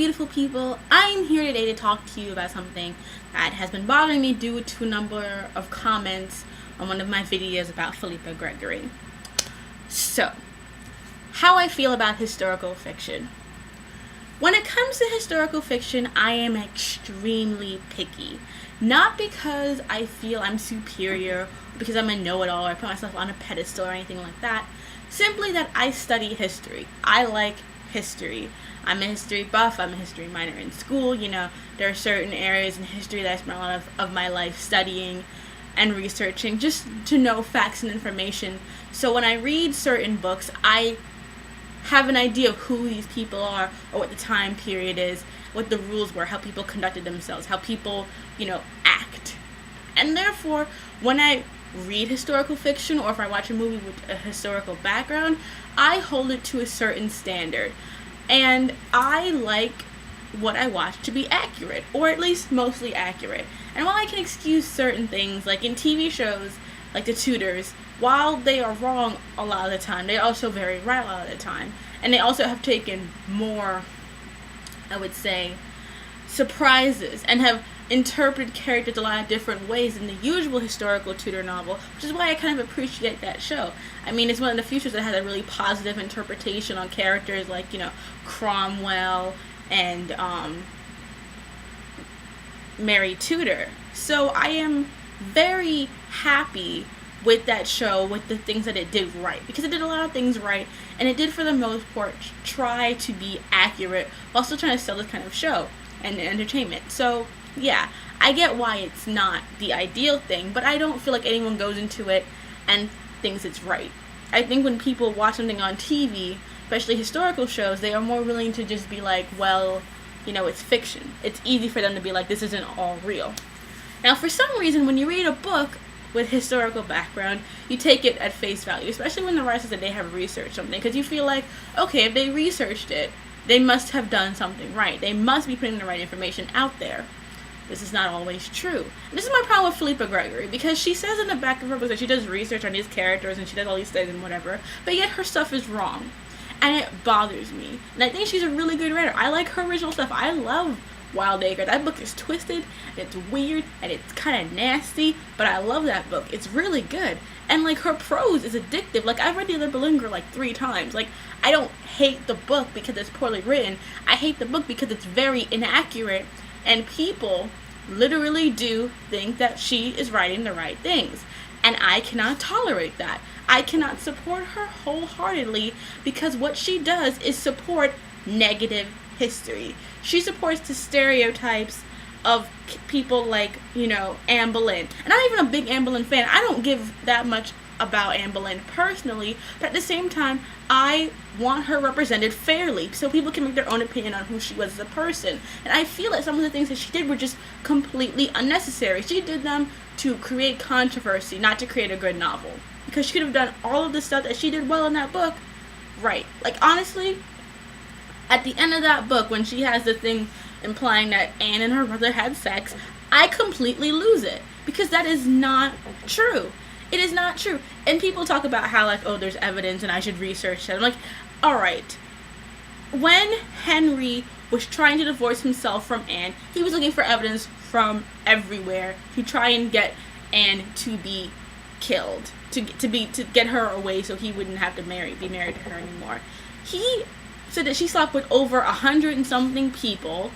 beautiful people? I'm here today to talk to you about something that has been bothering me due to a number of comments on one of my videos about Philippa Gregory. So, how I feel about historical fiction. When it comes to historical fiction, I am extremely picky. Not because I feel I'm superior, or because I'm a know-it-all, or I put myself on a pedestal or anything like that. Simply that I study history. I like history. I'm a history buff. I'm a history minor in school. There are certain areas in history that I spent a lot of my life studying and researching just to know facts and information. So when I read certain books, I have an idea of who these people are, or what the time period is, what the rules were, how people conducted themselves, how people, act. And therefore, when I read historical fiction, or if I watch a movie with a historical background, I hold it to a certain standard. And I like what I watch to be accurate, or at least mostly accurate. And while I can excuse certain things, like in TV shows, like The Tudors, while they are wrong a lot of the time, they're also very right a lot of the time. And they also have taken more, I would say, surprises, and have interpreted characters a lot of different ways than the usual historical Tudor novel, which is why I kind of appreciate that show. I mean, it's one of the few shows that has a really positive interpretation on characters like, Cromwell and Mary Tudor. So I am very happy with that show, with the things that it did right, because it did a lot of things right, and it did for the most part try to be accurate while still trying to sell this kind of show and entertainment. So yeah, I get why it's not the ideal thing, but I don't feel like anyone goes into it and thinks it's right. I think when people watch something on TV, especially historical shows, they are more willing to just be like, well, it's fiction. It's easy for them to be like, this isn't all real. Now, for some reason, when you read a book with historical background, you take it at face value, especially when the writer says that they have researched something, because you feel like, okay, if they researched it, they must have done something right. They must be putting the right information out there. This is not always true. And this is my problem with Philippa Gregory, because she says in the back of her book that she does research on these characters and she does all these things and whatever, but yet her stuff is wrong. And it bothers me. And I think she's a really good writer. I like her original stuff. I love Wildacre. That book is twisted, and it's weird, and it's kind of nasty, but I love that book. It's really good. And her prose is addictive. I've read The Other Bolingbroke 3 times. I don't hate the book because it's poorly written. I hate the book because it's very inaccurate, and people literally do think that she is writing the right things. And I cannot tolerate that. I cannot support her wholeheartedly, because what she does is support negative history. She supports the stereotypes of people like, Anne Boleyn. And I'm not even a big Anne Boleyn fan. I don't give that much about Anne Boleyn personally, but at the same time, I want her represented fairly so people can make their own opinion on who she was as a person. And I feel that some of the things that she did were just completely unnecessary. She did them to create controversy, not to create a good novel. Because she could have done all of the stuff that she did well in that book right. Honestly, at the end of that book, when she has the thing implying that Anne and her brother had sex, I completely lose it, because that is not true. It is not true. And people talk about how, there's evidence and I should research it. I'm like, alright. When Henry was trying to divorce himself from Anne, he was looking for evidence from everywhere to try and get Anne to be killed, to get her away so he wouldn't have to be married to her anymore. He said that she slept with over 100 and something people,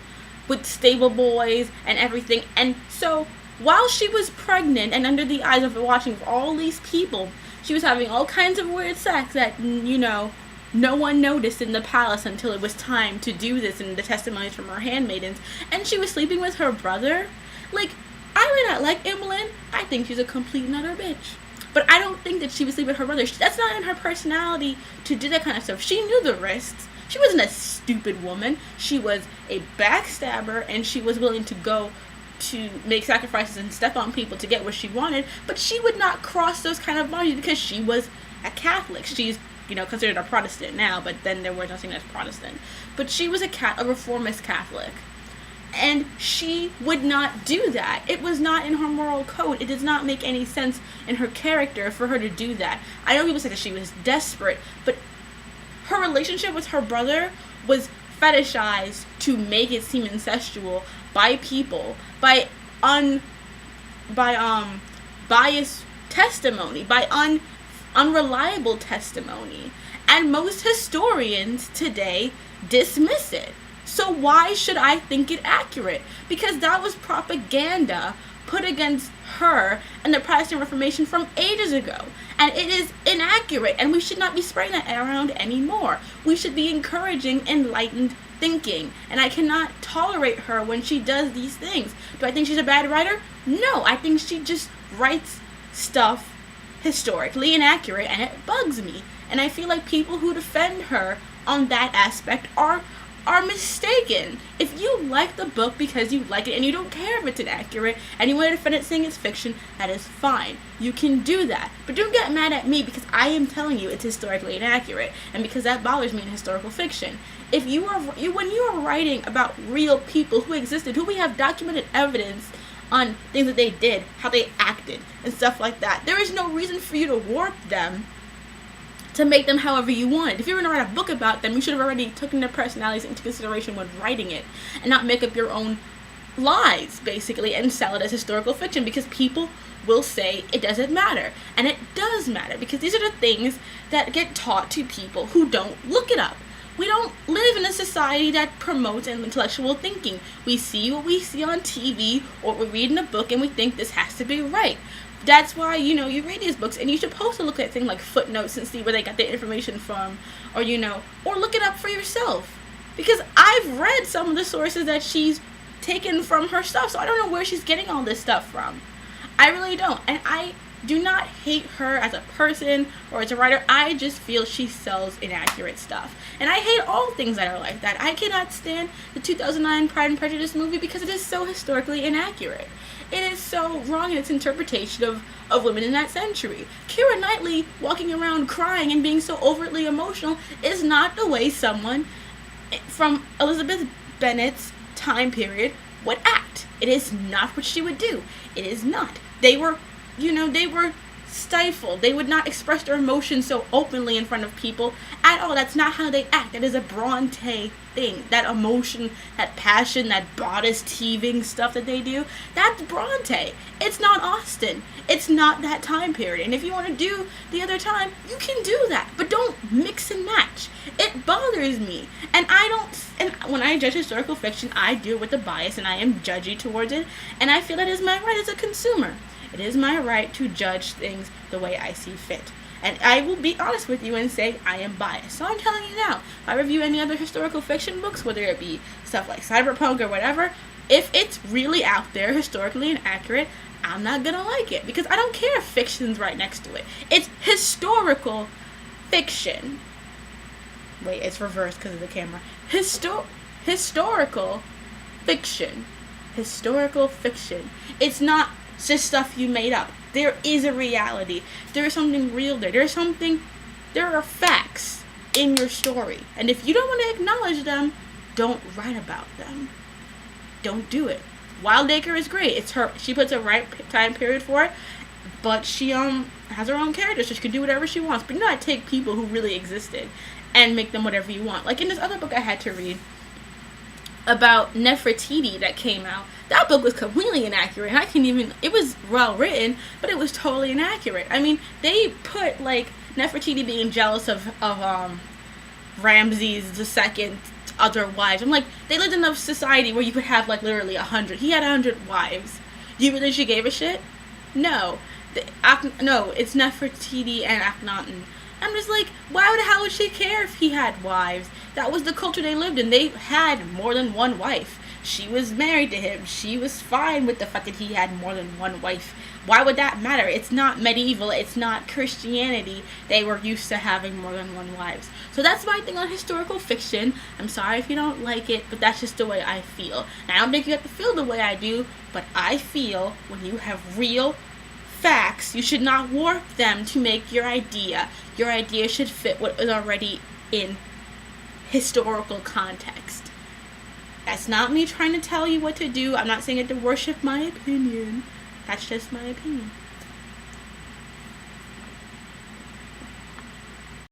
with stable boys and everything. And so while she was pregnant and under the eyes of watching all these people, she was having all kinds of weird sex that, no one noticed in the palace until it was time to do this in the testimonies from her handmaidens. And she was sleeping with her brother. I really not like Anne Boleyn. I think she's a complete and utter bitch. But I don't think that she was sleeping with her brother. That's not in her personality to do that kind of stuff. She knew the risks. She wasn't a stupid woman. She was a backstabber, and she was willing to go to make sacrifices and step on people to get what she wanted, but she would not cross those kind of boundaries because she was a Catholic. She's, considered a Protestant now, but then there was nothing as Protestant. But she was a reformist Catholic. And she would not do that. It was not in her moral code. It does not make any sense in her character for her to do that. I know people say that she was desperate, but her relationship with her brother was fetishized to make it seem incestual by people, by biased testimony, by unreliable testimony. And most historians today dismiss it. So why should I think it accurate? Because that was propaganda put against her and the Protestant Reformation from ages ago. And it is inaccurate, and we should not be spreading that around anymore. We should be encouraging enlightened thinking. And I cannot tolerate her when she does these things. Do I think she's a bad writer? No, I think she just writes stuff historically inaccurate, and it bugs me. And I feel like people who defend her on that aspect are mistaken. If you like the book because you like it and you don't care if it's inaccurate and you want to defend it saying it's fiction, that is fine. You can do that. But don't get mad at me because I am telling you it's historically inaccurate, and because that bothers me in historical fiction. If when you are writing about real people who existed, who we have documented evidence on things that they did, how they acted, and stuff like that, there is no reason for you to warp them to make them however you want. If you were going to write a book about them, you should have already taken their personalities into consideration when writing it, and not make up your own lies, basically, and sell it as historical fiction, because people will say it doesn't matter. And it does matter, because these are the things that get taught to people who don't look it up. We don't live in a society that promotes intellectual thinking. We see what we see on TV or we read in a book and we think this has to be right. That's why, you read these books, and you're supposed to look at things like footnotes and see where they got their information from, or look it up for yourself. Because I've read some of the sources that she's taken from her stuff, so I don't know where she's getting all this stuff from. I really don't. And I do not hate her as a person or as a writer. I just feel she sells inaccurate stuff. And I hate all things that are like that. I cannot stand the 2009 Pride and Prejudice movie because it is so historically inaccurate. It is so wrong in its interpretation of women in that century. Keira Knightley walking around crying and being so overtly emotional is not the way someone from Elizabeth Bennet's time period would act. It is not what she would do. It is not. They were stifled. They would not express their emotions so openly in front of people at all. That's not how they act. That is a Bronte thing. That emotion, that passion, that bodice heaving stuff that they do, that's Bronte. It's not Austen. It's not that time period. And if you want to do the other time, you can do that. But don't mix and match. It bothers me. And when I judge historical fiction, I do it with a bias, and I am judgy towards it. And I feel that is my right as a consumer. It is my right to judge things the way I see fit. And I will be honest with you and say I am biased. So I'm telling you now, if I review any other historical fiction books, whether it be stuff like Cyberpunk or whatever, if it's really out there, historically inaccurate, I'm not going to like it. Because I don't care if fiction's right next to it. It's historical fiction. Wait, it's reversed because of the camera. Historical fiction. Historical fiction. It's not just stuff you made up. There is a reality. There is something real there. There are facts in your story. And if you don't want to acknowledge them, don't write about them. Don't do it. Wildacre is great. It's her. She puts a right time period for it, but she has her own character, so she can do whatever she wants. But not take people who really existed and make them whatever you want. Like in this other book I had to read about Nefertiti that came out. That book was completely inaccurate. It was well written, but it was totally inaccurate. I mean, they put like Nefertiti being jealous of Ramses II other wives. I'm like, they lived in a society where you could have like literally 100. He had 100 wives. Do you really think she gave a shit? No. No, it's Nefertiti and Akhenaten. I'm just like, why the hell would she care if he had wives? That was the culture they lived in. They had more than one wife. She was married to him. She was fine with the fact that he had more than one wife. Why would that matter? It's not medieval. It's not Christianity. They were used to having more than one wives. So that's my thing on historical fiction. I'm sorry if you don't like it, but that's just the way I feel. And I don't think you have to feel the way I do, but I feel when you have real facts, you should not warp them to make your idea. Your idea should fit what is already in historical context. That's not me trying to tell you what to do. I'm not saying it to worship my opinion. That's just my opinion.